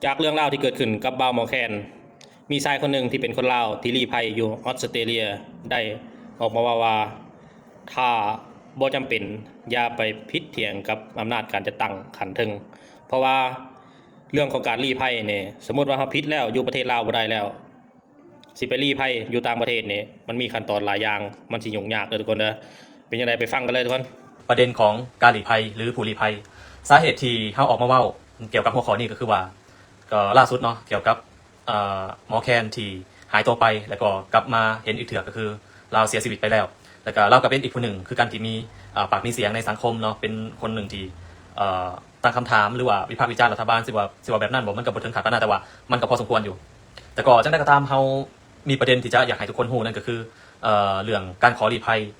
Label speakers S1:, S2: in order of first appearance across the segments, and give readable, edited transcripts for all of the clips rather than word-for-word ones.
S1: จากเรื่องเล่าวที่เกิดขึ้นกับบ่าวหมอแคนมีชายคนหนึ่งที่เป็นคนลาวที่ลี้ภัยอยู่ออสเตรเลียได้ออกมาว่าถ้าบ่จำเป็นอย่าไปพิดเถียงกับอำนาจการจัดตั้งขันถึงเพราะว่าเรื่องของการลี้ภัยเนี่ยสมมติว่าเขาพิดแล้วอยู่ประเทศลาวบ่ได้แล้วสิไปลี้ภัยอยู่ต่างประเทศเนี่ยมันมีขั้นตอนหลายอย่างมันสิยุ่งยากเลยทุกคนนะเป็นยังไงไปฟังกันเลยทุกคนป
S2: ระเด็นของการหลีภัยหรือผู้หลีภัยสาเหตุที่เขาออกมาเว้าเกี่ยวกับหัวข้อนี้ก็คือว่าก็ล่าสุดเนาะเกี่ยวกับหมอแคนที่หายตัวไปแล้วก็กลับมาเห็นอีกเถื่อก็คือเราเสียชีวิตไปแล้วแล้วก็เราก็เป็นอีกคนหนึ่งคือการที่มีปากมีเสียงในสังคมเนาะเป็นคนหนึ่งที่ตั้งคำถามหรือว่าวิพากษ์วิจารณ์รัฐบาลสิว่าแบบนั้นบอกมันก็บ่ถึงขั้นปานนั้นแต่ว่ามันก็พอสมควรอยู่แต่ก็จังได๋ก็ตามเฮามีประเด็นที่จะอยากให้ทุกคนรู้นั่นก็คือเรื่องการขอหลีภัย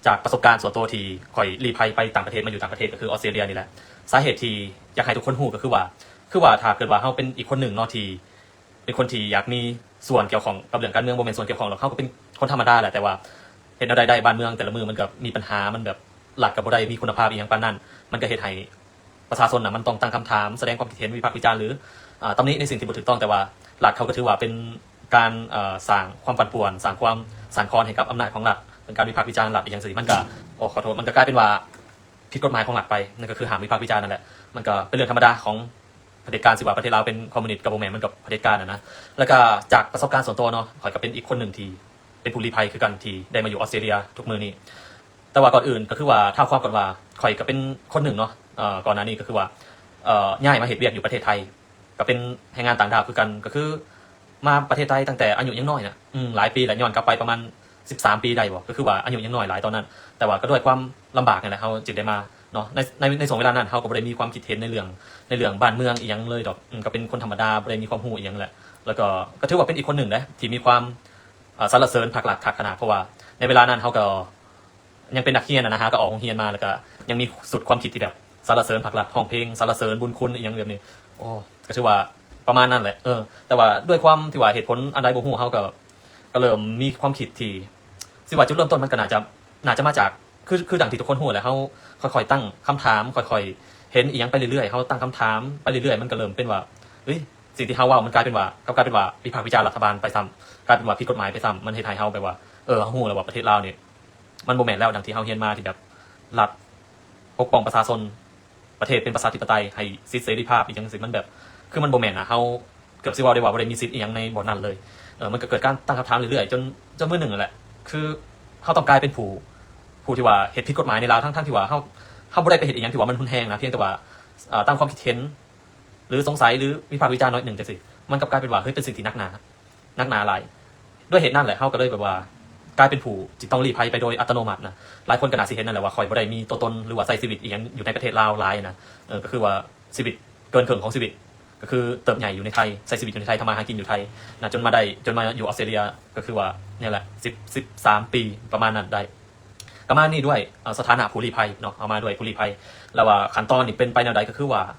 S2: จากประสบการณ์ส่วนตัวที่ข่อยหลีภัยไปต่างประเทศมาอยู่ต่างประเทศก็คือออสเตรเลียนี่แหละสาเหตุที่อยากให้ทุกคนรู้ก็คือว่าถ้าเกิดว่าเฮาเป็นอีกคนหนึ่งเนาะที่เป็นคนที่อยากมีส่วนเกี่ยวข้องกับเรื่องการเมืองบ่แม่นส่วนเกี่ยวข้องหรอกเฮาก็เป็นคนธรรมดาแหละแต่ว่าเฮ็ดแนวใดได้บ้านเมืองแต่ละมือมันก็มีปัญหามันแบบหลักก็บ่ได้มีคุณภาพอีหยังปานนั้นมันก็เฮ็ดให้ประชาชนน่ะมันต้องตั้งคำถามแสดงความคิดเห็นวิพากษ์วิจารณ์หรือตำหนิในสิ่งที่บ่ถูกต้องแต่ว่าหลักเขาก็ถือว่าเป็นการสร้างความปั่นป่วนสร้างความสั่นคลอนให้กับอำนาจของรัฐเป็นการวิพากษ์วิจารณ์รัฐอีกอย่างสิมันก็ขอโทษมันก็กลายเป็นว่าผิดกฎหมายของรัฐไปนั่นก็คือห้ามวิพากษ์วิจารณ์นั่นแหละมันก็เป็นเรื่องธรรมดาของเผด็จการสิว่าประเทศลาวเป็นคอมมิวนิสต์กับบ่แม่นมันกับเผด็จการนะแล้วก็จากประสบการณ์ส่วนตัวเนาะข่อยก็เป็นอีกคนหนึ่งที่เป็นผู้ลี้ภัยคือกันที่ได้มาอยู่ออสเตรเลียทุกมื้อนี้แต่ว่าก่อนอื่นก็คือว่าถ้าความก่อนว่าข่อยก็เป็นคนหนึ่งเนาะก่อนหน้านี้ก็คือว่าย้ายมาเฮ็ดเวียกอยู่ประเทศไทยก็เป็นแรงงานต่างดาวคือกันก็คือมาประเทศไทยตั้งแต่อายุยังน้อยน่ะหลายปีแล้วย้อนกลับไปประมาณ13 ปีได้บ่ก็คือว่าอายุยังน้อยหลายตอนนั้นแต่ว่าก็ด้วยความลำบากนั่นแหละเฮาจึงได้มาเนาะในช่วงเวลานั้นเฮาก็บ่ได้มีความคิดเห็นในเรื่องบ้านเมืองอีหยังเลยดอกก็เป็นคนธรรมดาบ่ได้มีความรู้อีหยังแหละแล้วก็ถือว่าเป็นอีกคนหนึ่งนะที่มีความสรรเสริญภาครัฐคักขนาดเพราะว่าในเวลานั้นเฮาก็ยังเป็นนักเรียนนะฮะก็ออกโรงเรียนมาแล้วก็ยังมีสุดความคิดที่แบบสรรเสริญภาครัฐร้องเพลงสรรเสริญบุญคุณอีหยังแบบนี้โอ้ก็ถือว่าประมาณนั้นแหละแต่ว่าด้วยความที่ว่าเหตุผลอันใดบ่ฮู้เฮาก็เริ่มมีความคิดที่สิว่าจุดเริ่มต้นมันก็น่าจะมาจากคือดังที่ทุกคนฮู้แหละเฮาค่อยๆตั้งคำถามค่อยๆเห็นอีหยังไปเรื่อยๆเฮาตั้งคำถามไปเรื่อยๆมันก็เริ่มเป็นว่าเฮ้ยสิ่งที่เฮาเว้ามันกลายเป็นว่าวิพากษ์วิจารณ์รัฐบาลไปซ้ำกลายเป็นว่าผิดกฎหมายไปซ้ำมันเฮ็ดให้เฮาแบบว่าเฮาฮู้แล้วว่าประเทศลาวนี่มันบ่แม่นแล้วดังที่เฮาเรียนมาที่แบบรัฐปกป้องประชาชนประเทศเป็นประชาธิปไตยให้สิทธิเสรีภาพอีหยังจังซี่มันแบบคือมันบ่แม่นเฮาเกือบสิเว้าได้ว่าบ่ได้มีสิทธิ์อีหยังในบ่นั้นเลยมันก็เกิดการตั้งคำถามเรื่อยๆจนมื้อหนึ่งนั่นแหละคือเฮาต้องกลายเป็นผู้ที่ว่าเฮ็ดผิดกฎหมายในลาวทั้งที่ว่าเฮาบ่ได้ไปเฮ็ดอีหยังที่ว่ามันรุนแรงนะเพียงแต่ว่าตั้งความคิดเห็นหรือสงสัยหรือวิพากษ์วิจารณ์น้อยหนึ่งจังซี่มันกลับกลายเป็นว่าเฮ้ยเป็นสิ่งที่หนักหนาหลายด้วยเหตุนั้นแหละเฮาก็เลยแบบว่ากลายเป็นผู้ที่ต้องลี้ภัยไปโดยอัตโนมัตินะหลายคนก็น่าสิเห็นนั่นแหละว่าข่อยบ่ได้มีตัวตนหรือว่าใช้ชีวิตอีหยังอยู่ในประเทศลาวหลายนะก็คือว่าชีวิตเกินครึ่งของชีวิตก็คือเติบใหญ่อยู่ในไทยใช้ชีวิตอยู่ในไทยทำมาหากินอยู่ไทยนะจนมาอยู่ออสเตรเลียก็คือว่าเนี่ยแหละ13 ปีประมาณนั้นได้ก็มานี่ด้วยสถานะผู้ลี้ภัยเนาะเอามาด้วยผู้ลี้ภัยแล้วว่าขั้นตอนนี่เป็นไปแนวใดก็คือว่า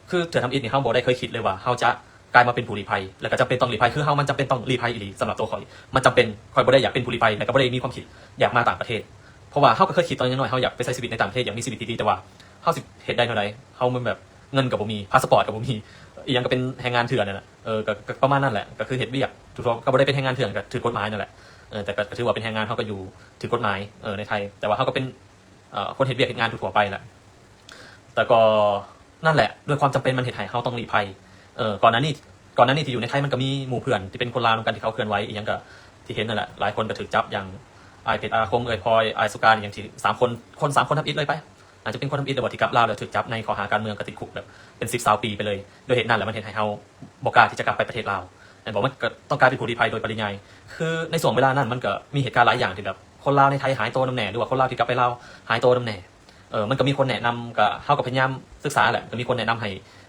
S2: คือเถื่อทำอิฐนี่เฮาบ่ได้เคยคิดเลยว่าเฮาจะกลายมาเป็นผู้ลี้ภัยแล้วก็จำเป็นต้องลี้ภัยคือเฮามันจำเป็นต้องลี้ภัยอีหลีสำหรับตัวข่อยมันจำเป็นข่อยบ่ได้อยากเป็นผู้ลี้ภัยแล้วก็บ่ได้มีความคิดอยากมาต่างประเทศเพราะว่าเฮาก็เคยคิดตอนน้อยๆเฮาอยากไปใช้ชีวิตในต่างประเทศอยากมีชีวิตที่ดีแต่ว่าเฮาสิเฮ็ดได้เท่าใดเฮามันแบบเงินก็บ่มีพาสปอร์ตก็บ่มีอีหยังก็เป็นแรงงานเถื่อนนั่นแหละก็ประมาณนั้นแหละก็คือเฮ็ดเวียกถูกต้องก็บ่ได้เป็นแรงงานเถื่อนก็ถือกฎหมายนั่นแหละแต่ก็ถือว่าเป็นแรงงานเฮาก็อยู่ถือกฎหมายในไทยแต่ว่าเฮาก็เป็นคนเฮ็ดเวียกเฮ็ดงานทั่วๆไปแหละแต่ก็นั่นแหละด้วยความจำเป็นมันเฮ็ดให้เฮาต้องลี้ภัยก่อนหน้านี้ที่อยู่ในไทยมันก็มีหมู่เพื่อนที่เป็นคนลาวนำกันที่เขาเคลื่อนไหวอีหยังก็ที่เห็นนั่นแหละหลายคนก็ถูกจับอย่างอ้ายเพชรอาคมเอ่ยพลอยอ้ายสุการอย่างที่3คนทำอิฐเลยไปอาจจะเป็นคนทำอิฐแต่ว่าที่กลับลาวแล้วถูกจับในข้อหาการเมืองก็ติดคุกแบบเป็น10-20 ปีไปเลยโดยเหตุนั้นแหละมันเฮ็ดให้เฮาบ่กล้าที่จะกลับไปประเทศลาวแต่บอกมันก็ต้องกลายเป็นผู้ลี้ภัยโดยปริยายคือในช่วงเวลานั้นมันก็มีเหตุการณ์หลายอย่างที่แบบคนลาวในไทยหายตัวนํแหน่หรือว่าคนลาวที่กลับไปลาวหายตัวนํแหน่มันก็มีคนแนะนำก็เฮาก็พยายามศึกษาแหละก็มีคนแนะนำใ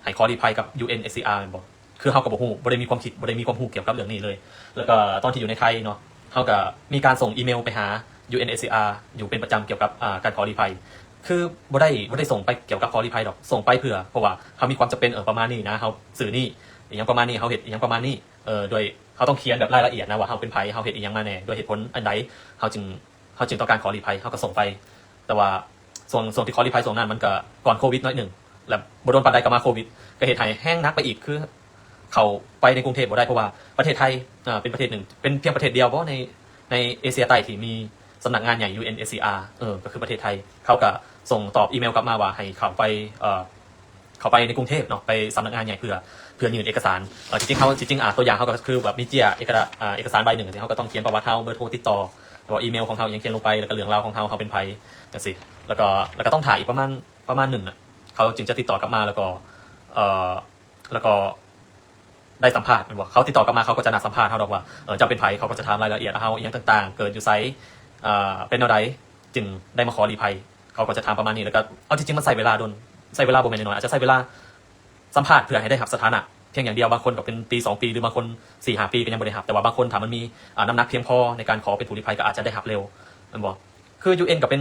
S2: ห้ขอลี้ภัยกับ UNHCR แม่นบ่คือเฮาก็บ่ฮู้บ่ได้มีความคิดบ่ได้มีความรู้เกี่ยวกับเรื่องนี้เลยแล้วก็ตอนที่อยู่ในไทยเนาะเฮาก็มีการส่งอีเมลไปหา UNHCR อยู่เป็นประจำเกี่ยวกับการขอลี้ภัยคือบ่ได้ส่งไปเกี่ยวกับขอลี้ภัยดอกส่งไปเพื่อเพราะว่าเฮามีความจำเป็นประมาณนี้นะเฮาสื่อนี่อีหยังประมาณนี้เฮาเฮ็ดอีหยังประมาณนี้โดยเฮาต้องเขียนแบบรายละเอียดนะว่าเฮาเป็นไผเฮาเฮ็ดอีหยังมาแน่ด้วยเหตุผลอันใดเฮาจึงต้องการขอลี้ภัยเฮาก็ส่งไปแต่ว่าส่วนที่ขอลี้ภัยส่งนั้นมันก็ก่อนโควิดน้อยหนึ่ง แล้วบ่โดนปานใดก็มาโควิดก็เฮ็ดให้แห้งนักไปอีกคือเขาไปในกรุงเทพบ่ได้เพราะว่าประเทศไทยเป็นประเทศหนึ่งเป็นเพียงประเทศเดียวบ่ในเอเชียใต้ที่มีสำนักงานใหญ่ UNSCR ก็คือประเทศไทยเขาก็ส่งตอบอีเมลกลับมาว่าให้เขาไปในกรุงเทพเนาะไปสำนักงานใหญ่เพื่อยื่นเอกสารจริงตัวอย่างเขาก็คือแบบมีเอกสารใบหนึ่งที่เขาก็ต้องเขียนประวัติเขาเบอร์โทรติดต่อแล้วอีเมลของเขายังเขียนลงไปแล้วก็เรื่องราวของเขาเป็นไผจังซี่แล้วก็ต้องถ่ายอีกประมาณหนึ่งอ่ะเขาจึงจะติดต่อกลับมาแล้วก็ได้สัมภาษณ์บอกเขาติดต่อกลับมาเขาก็จะนัดสัมภาษณ์เขาบอกว่าจะเป็นไผเขาก็จะถามรายละเอียดเขาอย่างต่างๆเกิดอยู่ไซส์เป็นอะไรจึงได้มาขอรีภัยเขาก็จะถามประมาณนี้แล้วก็เอาจริงๆมันใส่เวลาบ่แม่นน้อยอาจจะใส่เวลาสัมภาษณ์เพื่อให้ได้รับสถานะเพียงอย่างเดียวบางคนก็เป็นปี2 ปีหรือบางคน4-5 ปีก็ยังบ่ได้รับแต่ว่าบางคนถ้ามันมีน้ำหนักเพียงพอในการขอเป็นผู้ลี้ภัยก็อาจจะได้รับเร็วมันบอกคือ UN ก็เป็น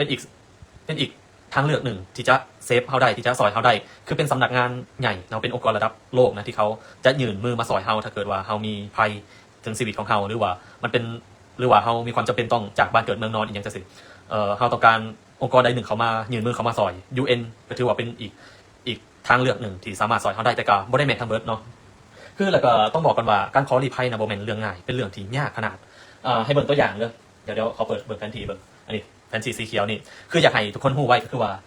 S2: อีกทางเลือกหนึ่งที่จะเซฟเฮาได้ที่จะซอยเฮาได้คือเป็นสำนักงานใหญ่เนาะเป็นองค์กรระดับโลกนะที่เขาจะยื่นมือมาซอยเฮาถ้าเกิดว่าเฮามีภัยถึงชีวิตของเฮาหรือว่าเฮามีความจำเป็นต้องจากบ้านเกิดเมืองนอนอีกอย่างจังซี่เฮาต้องการองค์กรใดหนึ่งเขามายื่นมือเขามาซอย UN ก็ถือว่าเป็นอีกทางเลือกหนึ่งที่สามารถซอยเขาได้แต่ก็บ่ได้แม่นทั้งเบิดเนาะคือแล้วก็ต้องบอกกันว่าการขอรีภัยนะบ่แม่นเรื่องง่ายเป็นเรื่องที่ยากขนาดให้เบิ่งตัวอย่างเด้อเดี๋ยวขอเปิดแผนที่เบิ่งอันนี้แผนที่สีเขียวนี่คืออยากให้ทุกคนรู้ไว้ก็คือว่า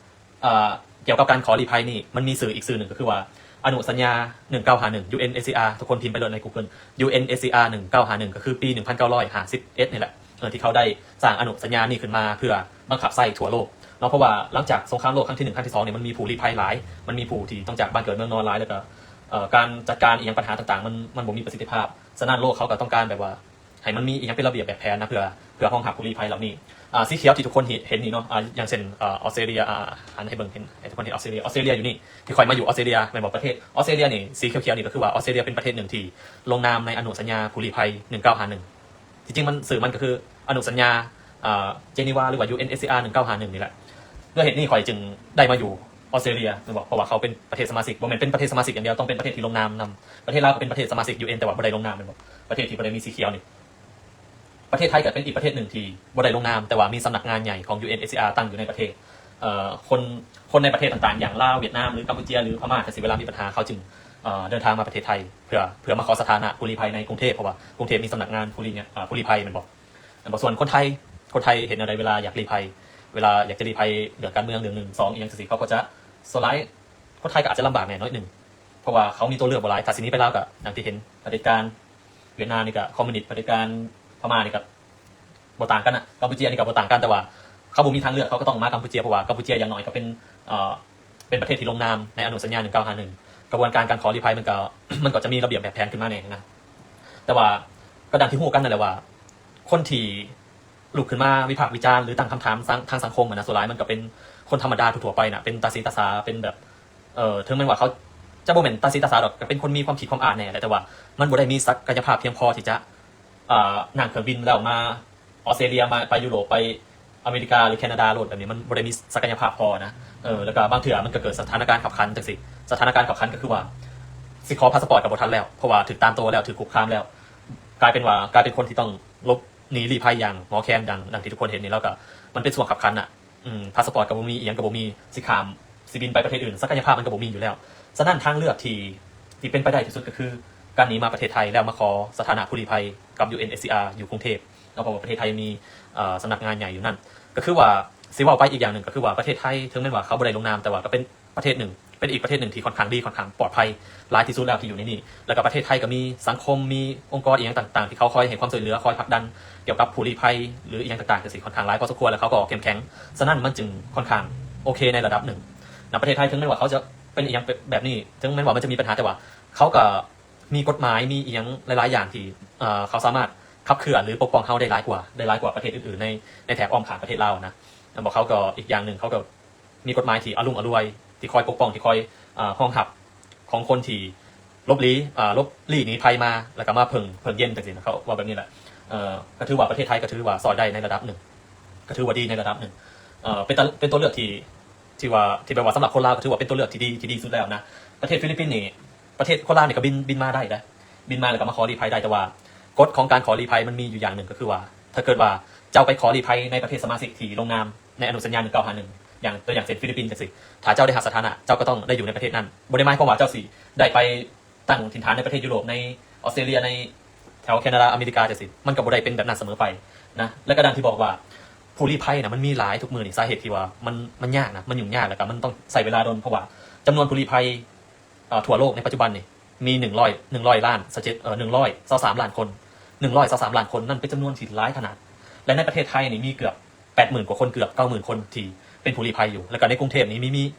S2: เกี่ยวกับการขอรีภัยนี่มันมีสื่ออีกสื่อหนึ่งก็คือว่าอนุสัญญา1951 UNSCR ทุกคนพิมพ์ไปเลยใน Google UNSCR 1951ก็คือปี1951นี่แหละที่เขาได้สร้างอนุสัญญานี่ขึ้นมาเพื่อบังคับใช้ทั่วโลกเนาะเพราะว่าหลังจากสงครามโลกครั้งที่1ครั้งที่2เนี่ยมันมีผู้ลี้ภัยหลายมันมีผู้ที่ต้องจากบ้านเกิดเมืองนอนหลายแล้วก็การจัดการอีกอย่างปัญหาต่างๆมันบ่มีประสิทธิภาพฉะนั้นโลกเขาก็ต้องการแบบว่าให้มันมีอีกอย่างเป็นระเบียบแบบแผนนะเพื่อรองรับผู้ลี้ภัยเหล่านี้สีเขียวที่ทุกคนเห็นนี่เนาะอย่างเช่นออสเตรเลียอันให้เบิ่งเห็นให้ทุกคนเห็นออสเตรเลียอยู่นี่ที่คอยมาอยู่ออสเตรเลียแม่นบอกประเทศออสเตรเลียนี่สีเขียวๆนี่ก็คือว่าออสเตรเลียเป็นประเทศหนึ่งที่ลงนามในอนุสัญญาผู้ลี้ภัย1951จริงๆมันสื่อมันก็คืออนุสัญญาเจนีวาหรือว่า UNSCR 1951นี่แหละด้วยเหตุนี้ข่อยจึงได้มาอยู่ออสเตรเลียบอกเพราะว่าเขาเป็นประเทศสมาชิกบ่แม่นเป็นประเทศสมาชิกอย่างเดียวต้องเป็นประเทศที่ลงนามนำประเทศลาวก็เป็นประเทศสมาชิก UN แต่ว่าบ่ได้ลงนามแม่นบ่ประเทศที่บ่ได้มีสีเขียวนี่ประเทศไทยก็เป็นอีกประเทศหนึ่งที่บ่ได้ลงนามแต่ว่ามีสำนักงานใหญ่ของ UNSCR ตั้งอยู่ในประเทศคนในประเทศต่างๆอย่างลาวเวียดนามหรือกัมพูชาหรือพม่าถ้าสิเวลามีปัญหาเขาจึงเดินทางมาประเทศไทยเพื่อมาขอสถานะผู้ลี้ภัยในกรุงเทพเพราะว่ากรุงเทพมีสำนักงานผู้ลี้ภัยแม่นบ่ส่วนคนไทยเห็นอะไรเวลาอยากลี้ภัยเวลาอยากจะลี้ภัยเรื่องการเมืองเรื่อง1 2อีกอย่างจังซี่เขาก็จะสไลด์คนไทยก็อาจจะลำบากแน่น้อยหนึ่งเพราะว่าเขามีตัวเลือกบ่หลายถ้าสินี้ไปแล้วก็อย่างที่เห็นเผด็จการเวียดนามนี่ก็คอมมิวนิสต์เผด็จการพม่านี่ก็บ่ต่างกันกัมพูชานี่ก็บ่ต่างกันแต่ว่าเขาบ่มีทางเลือกเขาก็ต้องมากัมพูชาเพราะว่ากัมพูชาอย่างน้อยก็เป็นประเทศที่ลงนามในอนุสัญญา1951กระบวนการขอลี้ภัยมันก็จะมีระเบียบแบบแผนขึ้นมาแน่นะแต่ว่าก็ดังที่ฮู้กันนั่นแหละว่าคนที่ลุกขึ้นมาวิพากษ์วิจารณ์หรือตั้งคำถามทางสังคมนะส่วนหลายมันก็เป็นคนธรรมดาทั่วไปนะเป็นตาสีตาสาเป็นแบบถึงแม้ว่าเขาจะบ่แม่นตาสีตาสาดอกก็เป็นคนมีความคิดความอ่านแน่แต่ว่ามันบ่ได้มีศักยภาพเพียงพอที่จะนั่งเครื่องบินแล้วมาออสเตรเลียมาไปยุโรปไปอเมริกาหรือแคนาดาโลดแบบนี้มันบ่ได้มีศักยภาพพอนะแล้วก็บางเทื่อมันก็เกิดสถานการณ์ขับขันจังซี่สถานการณ์ขับขันก็คือว่าสิขอพาสปอร์ตก็บ่ทันแล้วเพราะว่าถูกตามตัวแล้วถูกคุกคามแล้วกลายเป็นคนที่ต้องลบหนีลี้ภัยอย่างหมอแคนดังที่ทุกคนเห็นนี่แล้วก็มันเป็นส่วนขับขันอ่ะพาสปอร์ตก็บ่มีอีหยังก็บ่มีสิข้ามสิบินไปประเทศอื่นศักยภาพมันก็บ่มีอยู่แล้วฉะนั้นทางเลือกที่เป็นไปได้ที่สุดก็คือการหนีมาประเทศไทยแล้วมาขอสถานะผู้ลี้ภัยกับ UNSCR อยู่กรุงเทพแล้วเพราะว่าประเทศไทยมีสำนักงานใหญ่อยู่นั่นก็คือว่าสิว่าไปอีกอย่างหนึ่งก็คือว่าประเทศไทยถึงแม้ว่าเขาบ่ได้ลงนามแต่ว่าก็เป็นประเทศหนึ่งเป็นอีกประเทศหนึ่งที่ค่อนข้างดีค่อนข้างปลอดภัยหลายที่สุดแล้วที่อยู่ในนี้แล้วก็ประเทศไทยก็มีสังคมมีองค์กรอีกอย่างต่างๆที่เขาคอยให้ความช่วยเหลือคอยผลักดันเกี่ยวกับผู้ลี้ภัยหรืออีกอย่างต่างๆก็สิค่อนข้างหลายพอสมควรแล้วเขาก็เข้มแข็งฉะนั้นมันจึงค่อนข้างโอเคในระดับหนึ่งในประเทศไทยถึงแม้ว่าเขาจะเป็นอีกอย่างแบบนี้ถึงแม้ว่ามันจะมีปัญหาแต่ว่าเขาก็มีกฎหมายมีอีกอย่างหลายๆอย่างที่เขาสามารถขับเคลื่อนหรือปกป้องเขาได้หลายกว่าประเทศอื่นๆในแถบอ้อมข้างประเทศลาวนะบอกเขาก็อีกอย่างหนึ่งเขาก็มีกฎหมายที่อรวยที่คอยปกป้องที่คอยห้องหับของคนที่ลบลี้หนีภัยมาแล้วก็มาเพิ่งเย็นจังซี่นะเขาว่าแบบนี้แหละก็ถือว่าประเทศไทยก็ถือว่าสอดได้ในระดับหนึ่งก็ถือว่าดีในระดับหนึ่งเป็นตัวเลือกที่แบบว่าสำหรับคนลาวก็ถือว่าเป็นตัวเลือกที่ดีสุดแล้วนะประเทศฟิลิปปินส์นี่ประเทศคนลาวนี่ก็บินมาได้นะบินมาแล้วก็มาขอลี้ภัยได้แต่ว่ากฎของการขอลี้ภัยมันมีอยู่อย่างหนึ่งก็คือว่าถ้าเกิดว่าเจ้าไปขอลี้ภัยในประเทศสมาชิกที่ลงนามในอนุสัญญา1951 อย่างตัวอย่างเช่นฟิลิปปินส์จังซี่ถ้าเจ้าได้รับสถานะเจ้าก็ต้องได้อยู่ในประเทศนั้นบ่ได้หมายความว่าเจ้าสิได้ไปตั้งถิ่นฐานในประเทศยุโรปในออสเตรเลียในแถวแคนาดาอเมริกาจังซี่มันก็บ่ได้เป็นแบบนั้นเสมอไปนะและก็ดังที่บอกว่าผู้ลี้ภัยนะมันมีหลายทุกมือนี่สาเหตุที่ว่ามันยากนะมันยุ่งยากแล้วก็มันต้องใส่เวลาโดนเพราะว่าจำนวนผู้ลี้ภัยทั่วโลกในปัจจุบันนี่มี100ล้าน123ล้านคน123ล้านคนนั่นเป็นจำนวนที่หลายขนาดและในประเทศไทยนี่มีเกือบ 80,000 กว่าคนเกือบ 90,000 คนที่เป็นผู้ลี้ภัยอยู่แล้วก็ในกรุงเทพนี่มี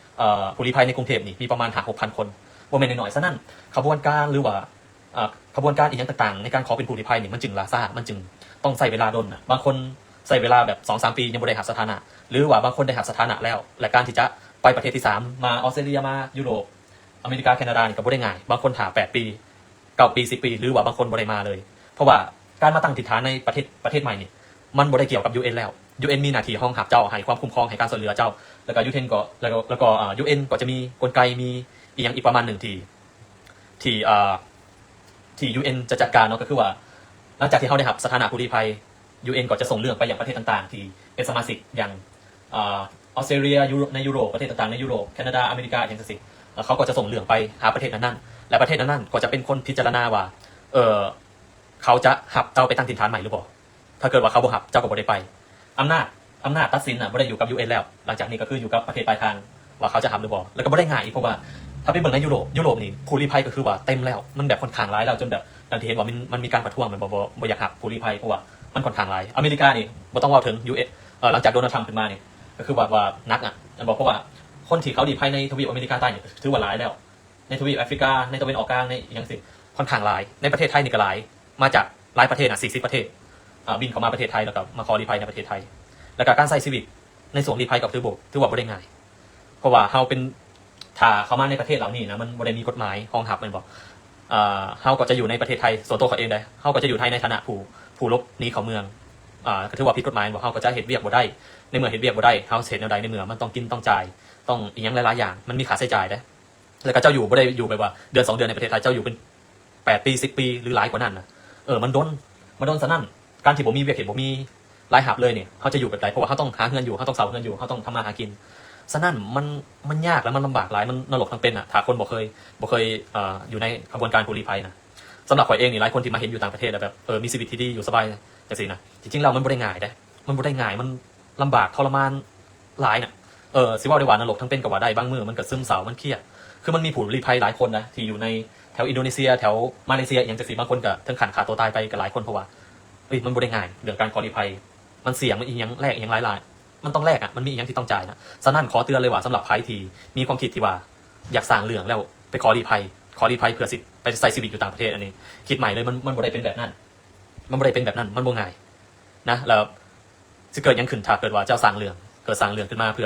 S2: ผู้ลี้ภัยในกรุงเทพนี่มีประมาณ 6,000 คนบ่แม่นน้อยๆซะนั่นขบวนการหรือว่าขบวนการอีกอย่างต่างๆในการขอเป็นผู้ลี้ภัยนี่มันจึงล่าช้ามันจึงต้องใช้เวลาดนบางคนใช้เวลาแบบ 2-3 ปียังบ่ได้รับสถานะหรือว่าบางคนได้รับสถานะแล้วและการที่จะไปประเทศที่3มาออสเตรเลียมายุโรปอเมริกาแคนาดานี่ก็บ่ได้ง่ายบางคนหา8ปี9ปี10ปีหรือว่าบางคนบ่ได้มาเลยเพราะว่าการมาตั้งถิ่นฐานในประเทศใหม่นี่มันบ่ได้เกี่ยวกับ UN แล้ว UN มีหน้าที่ห้องหับเจ้าให้ความคุ้มครองให้การช่วยเหลือเจ้าแล้วก็ UN ก็แล้วก็UN ก็จะมีกลไกมีอีกอย่างอีกประมาณหนึ่งที่UN จะจัดการเนาะก็คือว่าหลังจากที่เขาได้รับสถานะผู้ลี้ภัย UN ก็จะส่งเรื่องไปยังประเทศต่างๆที่เป็นสมาชิกอย่างออสเตรเลียในยุโรปประเทศต่างๆในยุโรปแคนาดาอเมริกาอย่างเช่นเขาก็จะส่งเรื่องไปหาประเทศนั้นๆและประเทศนั้นๆก็จะเป็นคนพิจารณาว่าเขาจะหับเจ้าไปตั้งถิ่นฐานใหม่หรือเปล่าถ้าเกิดว่าเขาบ่หับเจ้าก็บ่ได้ไปอำนาจตัดสินบ่ได้อยู่กับ UN แล้วหลังจากนี้ก็คืออยู่กับประเทศปลายทางว่าเขาจะหับหรือเปล่าแล้วก็บ่ได้ง่ายอีกเพราะว่าถ้าไปเบิ่งในยุโรปนี่ผู้ลี้ภัยก็คือว่าเต็มแล้วมันแบบค่อนข้างร้ายแล้วจนแบบดังที่เห็นว่ามันมีการประท้วงมันบ่อยากหับผู้ลี้ภัยเพราะว่ามันค่อนข้างร้ายอเมริกานี่บ่ต้องว่าถึง US หลังจากโดนัลด์ทรัมป์ขึ้นมานี่ก็คือว่านักบอกเพราะว่าคนที่เขาลี้ภัยในทวีปอเมริกาใต้นี่ถือว่าร้ายแล้วในทวีปแอฟริกาในตะวันออกกลางในอย่างสิค่อนข้างร้ายในประเทศไทยนี่ก็ร้ายมาจากหลายประเทศ40ประเทศบินเข้ามาประเทศไทยแล้วก็มาขอลี้ภัยในประเทศไทยแล้วก็การใช้ชีวิตในส่วนลี้ภัยกับถือว่าบ่ได้ง่ายเพราะว่าเฮาเป็นถ้าเข้ามาในประเทศเหล่านี้นะมันบ่ได้มีกฎหมายรองรับแม่นบ่เฮาก็จะอยู่ในประเทศไทยส่วนตัวเขาเองได้เฮาก็จะอยู่ไทยในฐานะผู้ลบหนีเข้าเมืองก็ถือว่าผิดกฎหมายบ่เฮาก็จะเฮ็ดเวียกบ่ได้ในเมื่อเฮ็ดเวียกบ่ได้เฮาเฮ็ดแนวใดในเมื่อมันต้องกินต้องจ่ายต้องอีหยังหลายๆอย่างมันมีค่าใช้จ่ายเด้แล้วก็เจ้าอยู่บ่ได้อยู่แบบว่าเดือน2เดือนในประเทศไทยเจ้าอยู่เป็น8ปี10ปีหรือหลายกว่านั้นน่ะมันดนซะนั่นการที่บ่มีเวียกเฮ็ดบ่มีรายรับเลยเนี่ยเฮาจะอยู่แบบใดเพราะว่าเฮาต้องหาเงินอยู่เฮาต้องเซาเงินอยู่เฮาต้องทำมาหากินฉะนั้นมันยากและมันลำบากหลายมันนรกทั้งเป็นถ้าคนบ่เคยอยู่ในกระบวนการผู้ลี้ภัยนะสำหรับข่อยเองนี่หลายคนที่มาเห็นอยู่ต่างประเทศแล้วแบบมีชีวิตที่ดีอยู่สบายจังซี่นะจริงๆแล้วมันบ่ได้ง่ายเด้มันบ่ได้ง่ายมันลำบากทรมานหลายน่ะสิว่าได้ว่านรกทั้งเป็นก็ว่าได้บางมื้อมันก็ซึมเศร้ามันเครียดคือมันมีผู้ลี้ภัยหลายคนนะที่อยู่ในแถวอินโดนีเซียแถวมาเลเซียอย่างจังซี่บางคนก็ถึงขั้นฆ่าตัวตายไปก็หลายคนเพราะว่ามันบ่ได้ง่ายเรื่องการขอลี้ภัยมันเสี่ยงมันอีหยังแลกอีหยังหลายๆมันต้องแลกมันมีอีกอย่างที่ต้องจ่ายนะฉะนั้นขอเตือนเลยว่าสำหรับใครที่มีความคิดที่ว่าอยากสร้างเรื่องแล้วไปขอลี้ภัยเพื่อสิไปใส่ชีวิตอยู่ต่างประเทศอันนี้คิดใหม่เลยมันบ่ได้เป็นแบบนั้นมันบ่ง่ายนะแล้วสิเกิดยังขึ้นถ้าเกิดว่าเจ้าสร้างเรื่องขึ้นมาเพื่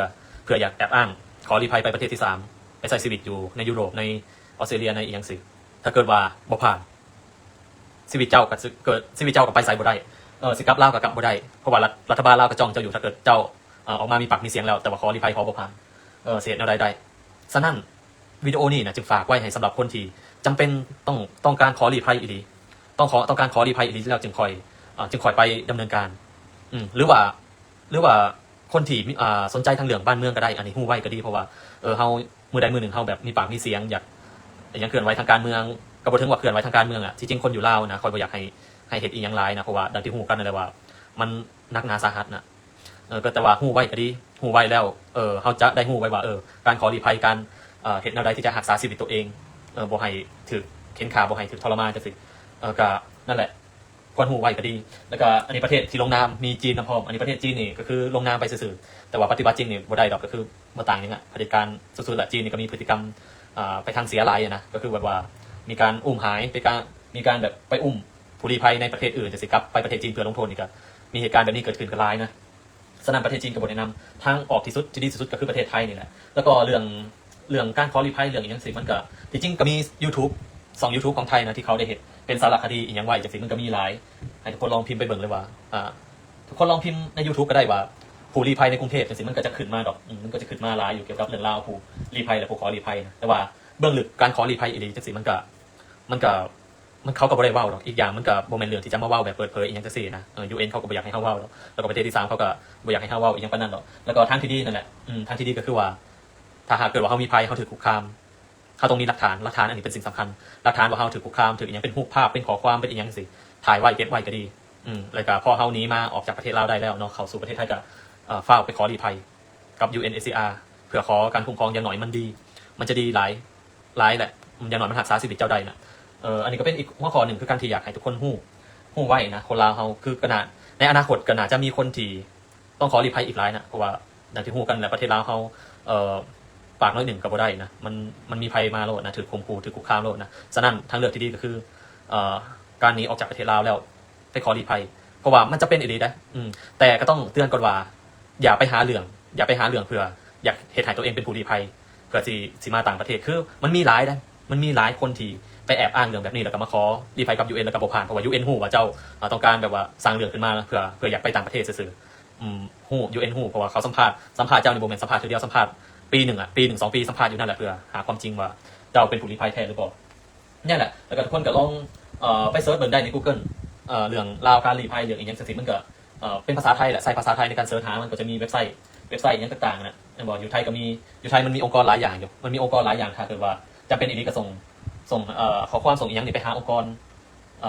S2: ออยากแอบอ้างขอลี้ภัยไปประเทศที่3ไปใส่ชีวิตอยู่ในยุโรปในออสเตรเลียในอีกอย่างสิถ้าเกิดว่าบ่ผ่านชีวิตเจ้าก็ไปใส่บ่ได้สิกลับลาวก็กลับบ่ได้เพราะว่ารัฐบาลลาวก็จ้องเจ้าอยู่ถ้าเกิดเจ้าออกมามีปากมีเสียงแล้วแต่ว่าขอลี้ภัยขอบ่ผ่านเสียแนวใดได้ฉะนั้นวิดีโอนี้จึงฝากไว้ให้สำหรับคนที่จำเป็นต้องการขอลี้ภัยอีหลีต้องการขอลี้ภัยอีหลีแล้วจึงค่อยไปดำเนินการหรือว่าคนที่สนใจทางเรื่องบ้านเมืองก็ได้อันนี้ฮู้ไว้ก็ดีเพราะว่าเฮามื้อใดมื้อหนึ่งเฮาแบบมีปากมีเสียงอยากเคลื่อนไหวทางการเมืองก็บ่ถึงว่าเคลื่อนไหวทางการเมืองที่จริงคนอยู่ลาวนะค่อยบ่อยากให้เฮ็ดอีหยังหลายนะเพราะว่าดังที่ฮู้กันนั่นแหละว่ามันหนักหนาสาหัสนะก็แต่ว่าฮู้ไว้ก็ดีฮู้ไว้แล้วเฮาจะได้ฮู้ไว้ว่าการขอลี้ภัยการเฮ็ดแนวใดที่จะรักษาชีวิตตัวเองบ่ให้ถูกเข็นฆ่าบ่ให้ถูกทรมานจังซี่ก็นั่นแหละควรฮู้ไว้ก็ดีแล้วก็อันนี้ประเทศที่ลงนามมีจีนนำพร้อมอันนี้ประเทศจีนนี่ก็คือลงนามไปซื่อๆแต่ว่าปฏิบัติจริงนี่บ่ได้ดอกก็คือบ่ต่างอย่างเผด็จการสุดๆแหละจีนนี่ก็มีพฤติกรรมไปทางเสียหลายนะก็คือแบบว่ามีการอุ้มหายมีการแบบไปอุ้มผู้ลี้ภัยในประเทศอื่นจะสิครับไปประเทศจีนเพื่อลงโทษนี่ก็มีเหตุการณ์แบบนี้เกิดขึ้นก็หลายนะฉะนั้นประเทศจีนก็บ่แนะนำทางออกที่ดีที่สุดก็คือประเทศไทยนี่แหละแล้วก็เรื่องการขอลี้ภัยเรื่องอีกอย่างสิมันก็ที่จริงก็มี YouTube 2 YouTube ของไทยนะที่เขาได้เฮ็ดเป็นสารคดีอีกอย่างไว้จังซี่มันก็มีหลายให้ทุกคนลองพิมพ์ไปเบิ่งเลยว่าทุกคนลองพิมพ์ใน YouTube ก็ได้ว่าผู้ลี้ภัยในกรุงเทพจังซี่มันก็จะขึ้นมาดอกมันก็จะขึ้นมาหลายอยู่เกี่ยวกับเรื่องราวผู้ลี้ภัยและผู้ขอลี้ภัยนะแต่ว่าเบื้องลึกการขอลี้ภัยอีหลีจังซี่มันก็ มันเขาก็บ่ได้เว้าดอกอีกอย่างมันก็บ่แม่นเรื่องที่จะมาเว้าแบบเปิดเผยอีหยังจังซี่นะUN เขาก็บ่อยากให้เฮาเว้าดอกแล้วก็ประเทศที่3เขาก็บ่อยากให้เฮาเว้าอีหยังปานนั้นดอกแล้วก็ทางที่ดีนั่นแหละทางที่ดีก็คือว่าถ้าหากเกิดว่าเฮามีภัยเฮาถูกคุกคามเฮาต้องมีหลักฐานอันนี้เป็นสิ่งสำคัญหลักฐานว่าเฮาถูกคุกคามถูกอีหยังเป็นรูปภาพเป็นข้อความเป็นอีหยังจังซี่ถ่ายไว้เก็บไว้ก็ดีแล้วก็พอเฮาหนีมาออกจากประเทศลาวได้แล้วเนาะเข้าสู่ประเทศไทยก็ฟ้าวไปขอลี้ภัยกับ UNHCR เพื่อขอการคุ้มครองอย่างน้อยมันดีมันจะดีหลายแหละอย่างน้อยมันรักษาชีวิตเจ้าได้นะอันนี้ก็เป็นอีกหัวข้อหนึ่งคือการที่อยากให้ทุกคนฮู้ไว้นะคนลาวเฮาคือขนาดในอนาคตก็น่าจะมีคนที่ต้องขอลี้ภัยอีกหลายนะเพราะว่าอย่างที่ฮู้กันแหละประเทศลาวเฮาปากน้อยหนึ่งก็บ่ได้นะมันมีภัยมาโลดนะถือข่มขู่ถือคุกคามโลดนะฉะนั้นทางเลือกที่ดีก็คือการหนีออกจากประเทศลาวแล้วไปขอลี้ภัยเพราะว่ามันจะเป็นอีหลีได้แต่ก็ต้องเตือนก่อนว่าอย่าไปหาเรื่องเพื่ออยากเฮ็ดให้ตัวเองเป็นผู้ลี้ภัยเพื่อสิมาต่างประเทศคือมันมีหลายคนที่ไปแอบอ้างเรื่องแบบนี้แล้วก็มาขอลี้ภัยกับ UN แล้วก็บ่ผ่านเพราะว่า UN ฮู้ว่าเจ้าต้องการแบบว่าสร้างเรื่องขึ้นมาเพื่ออยากไปต่างประเทศซื่อๆฮู้ UN ฮู้เพราะว่าเขาสัมภาษณ์เจ้าในบ่แม่นสัมภาษณ์ทีเดียวสัมภาษณ์ปี1ปี1 2ปีสัมภาษณ์อยู่นั่นแหละเพื่อหาความจริงว่าเจ้าเป็นผู้ลี้ภัยแท้หรือบ่เนี่ยแหละแล้วก็ทุกคนก็ลองไปเสิร์ชเบิ่งได้ใน Google เรื่องราวการลี้ภัยเรื่องอีหยังจังซี่มันก็เป็นภาษาไทยแหละใส่ภาษาไทยในการเสิร์ชหามันก็จะมีเว็บไซต์อีหยังต่างๆนะบอกอยู่ไทยก็มีอยู่ไทยมันมีองค์กรหลายอย่างอยู่มันมีองค์กรหลายอย่างถ้าเกิดว่าจะเป็นอีหลีก็ส่งขอความส่งอีหยังนี่ไปหาองค์กร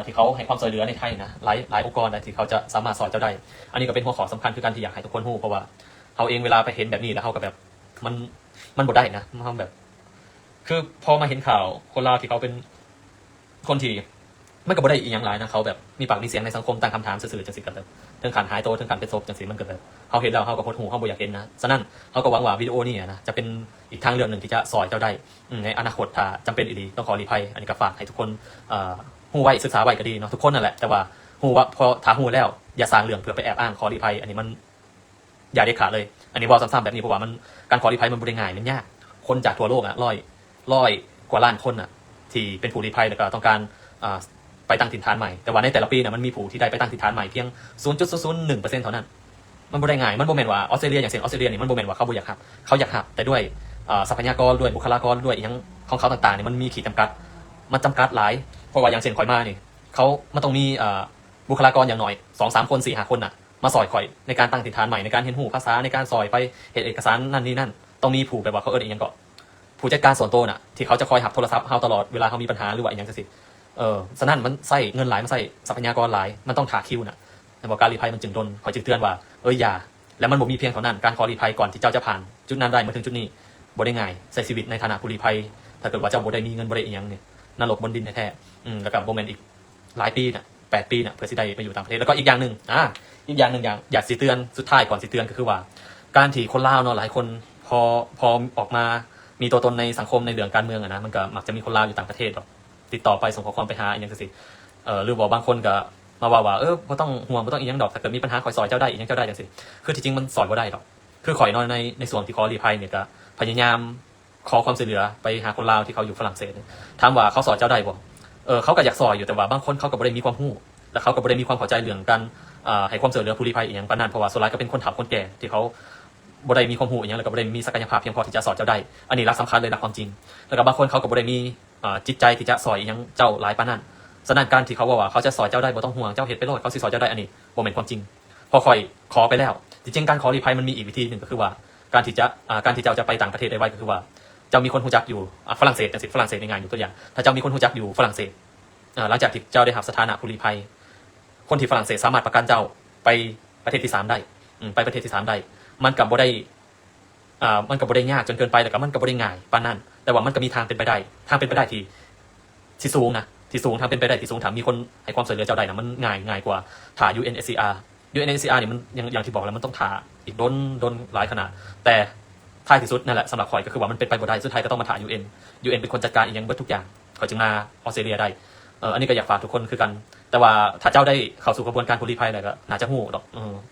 S2: ที่เขาให้ความช่วยเหลือในไทยนะหลายองค์กรนะที่เขาจะสามารถสอนเจ้าได้อันนี้ก็เป็นหัวข้อสำคัญคือการที่อยากให้ทุกคนรู้เพราะว่าเขาเองเวลาไปเห็นแบบนี้แล้วเขาก็แบบมันบ่ได้นะมันแบบคือพอมาเห็นข่าวคนลาวที่เขาเป็นคนที่มันก็บ่ได้อีหยังหลายนะเขาแบบมีปากมีเสียงในสังคมตั้งคำถามซื่อๆจังซี่ก็แบบถึงขั้นหายตัวถึงขั้นเป็นศพจังซี่มันก็แบบเขาเห็นแล้วเขาก็หดหู่เขาบ่อยากเห็นนะฉะนั้นเขาก็หวังว่าวิดีโอนี้นะจะเป็นอีกทางเลือกหนึ่งที่จะสอนเจ้าได้ในอนาคตถ้าจำเป็นอีหลีต้องขอลี้ภัยอันนี้ก็ฝากให้ทุกคนฮู้ไว้ศึกษาไว้ก็ดีเนาะทุกคนนั่นแหละแต่ว่าฮู้ว่าพอถ้าฮู้แล้วอย่าสร้างเรื่องเพื่อไปแอบอ้างขอลี้ภัยอันนี้มันอย่าได้ขาดเลยอันนี้บอกซ้ำๆแบบนี้เพราะว่ามันการขอลี้ภัยมันบ่ได้ง่ายมันยากคนจากทั่วโลกร้อยกว่าล้านคนที่เป็นผู้ลี้ภัยแล้วก็ต้องการไปตั้งถิ่นฐานใหม่แต่ว่าในแต่ละปีมันมีผู้ที่ได้ไปตั้งถิ่นฐานใหม่เพียง 0.01% เท่านั้นมันบ่ได้ง่ายมันบ่แม่นว่าออสเตรเลียอย่างเช่นออสเตรเลียนี่มันบ่แม่นว่าเขาบ่อยากรับเขาอยากรับแต่ด้วยทรัพยากรด้วยบุคลากรด้วยอีหยังของเขาต่างๆนี่มันมีขีดจำกัดมันจำกัดหลายเพราะว่าอย่างเช่นข่อยมานี่มันต้องมีบุคลากรอย่างน้อย 2-3 คน 4-5 คนมาซอยข่อยในการตั้งถิ่นฐานใหม่ในการเรียนรู้ภาษาในการซอยไปเฮ็ดเอกสารนั่นนี่นั่นต้องมีผู้แบบว่าเขาอีหยังก็ผู้จัดการส่วนตัวที่เขาจะคอยรับโทรศัพท์เฮาตลอดเวลาเฮามีปัญหาหรือว่าอีหยังจังซี่ฉะนั้นมันใช้เงินหลายมันใช้ทรัพยากรหลายมันต้องถ่าคิวแต่บอกการลี้ภัยมันจึงโดนขอจึงเตือนว่าอย่าแล้วมันบ่มีเพียงเท่านั้นการขอลี้ภัยก่อนที่เจ้าจะผ่านจุดนั้นได้มาถึงจุดนี้บ่ได้ง่ายใช้ชีวิตในฐานะผู้ลี้ภัยถ้าเกิดว่าเจ้าบ่ได้มีเงินบ่ได้อีหยังเนี่ยนรกบนดินแท้ๆแล้วก็บ่แม่นอีกหลายปี8 ปีเพื่อสิได้ไปอยู่ต่างประเทศแล้วก็อีกอย่างนึงอยากสิเตือนสุดท้ายก่อนสิเตือนก็คือว่าการที่คนลาวเนาะหลายคนพอออกมามีตัวตนในสังคมในเรื่องการเมืองนะมันก็มักจะมีคนลาวอยู่ต่างประเทศหรอกติดต่อไปส่งข้อความไปหาอีหยังจังซี่หรือบอกบางคนก็มาว่าบ่ต้องห่วงบ่ต้องอีหยังดอกถ้าเกิดมีปัญหาข่อยซอยเจ้าได้อีหยังเจ้าได้จังซี่คือที่จริงมันซอยบ่ได้ดอกคือข่อยนอนในส่วนที่ขอลี้ภัยเนี่ยก็พยายามขอความช่วยเหลือไปหาคนลาวที่เขาอยู่ฝรั่งเศสถามว่าเขาสอนเจ้าได้บ่เขาก็อยากซอยอยู่แต่ว่าบางคนเขาก็บ่ได้มีความรู้และเขาก็บ่ได้มีความเข้าใจเรื่องการให้ความช่วยเหลือผู้ลี้ภัยอีหยังปานนั้นเพราะว่าส่วนหลายก็เป็นคนเฒ่าคนแก่ที่เขาบ่ได้มีความรู้อีหยังแล้วก็บ่ได้มีศักยภาพเพียงพอที่จะสอนเจ้าได้อันนี้หลักสำคัญเลยหลักความจริงแล้วก็บางคนเขาก็บ่ได้มีจิตใจที่จะสอนอีหยังเจ้าหลายปานนั้นฉะนั้นการที่เขาว่าเขาจะสอนเจ้าได้บ่ต้องห่วงเจ้าเฮ็ดไปโลดเขาสิสอนเจ้าได้อันนี้บ่แม่นความจริงพอค่อยขอไปแล้วจริงๆการขอลี้ภัยมันมีอีกวิธีหนึ่งก็คือว่าการที่เจ้าจะไปต่างประเทศได้ไวก็คือว่าเจ้ามีคนรู้จักอยู่ฝรั่งเศสจังซี่ฝรั่งเศสในงานอยู่ตัวอย่างถ้าเจ้ามีคนรู้จักอยู่ฝรั่งเศสหลังจากที่เจ้าได้รับสถานะผู้ลี้ภัยคนที่ฝรั่งเศสสามารถประกันเจ้าไปประเทศที่3ได้ไปประเทศที่3ได้มันก็บ่ได้ยากจนเกินไปแล้วก็มันก็บ่ได้ง่ายปานนั้นแต่ว่ามันก็มีทางเป็นไปได้ที่สูงทางเป็นไปได้ที่สูงถ้ามีคนให้ความช่วยเหลือเจ้าได้มันง่ายกว่าถ้า UNHCR นี่มันอย่างที่บอกแล้วมันต้องถ่าอีกโดนหลายขนาดแต่ท้ายที่สุดนั่นแหละสำหรับข่อยก็คือว่ามันเป็นไปบ่ได้สุดท้ายก็ต้องมาถ่า UN เป็นคนจัดการอีหยังเบิดทุกอย่างข่อยจึงมาออสเตรเลียได้อันนี้ก็อยากฝากทุกคนคือกันแต่ว่าถ้าเจ้าได้เข้าสู่กระบวนการผู้ลี้ภัยแล้วก็น่าจะฮู้ดอก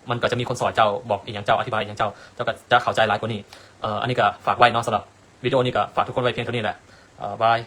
S2: มันก็จะมีคนสอนเจ้าบอกอีหยังเจ้าอธิบายอีหยังเจ้าก็จะเข้าใจหลายกว่านี้อันนี้ก็ฝากไว้เนาะสำหรับวิดีโอนี้ก็ฝากทุกคนไว้เพียงเท่านี้แหละบาย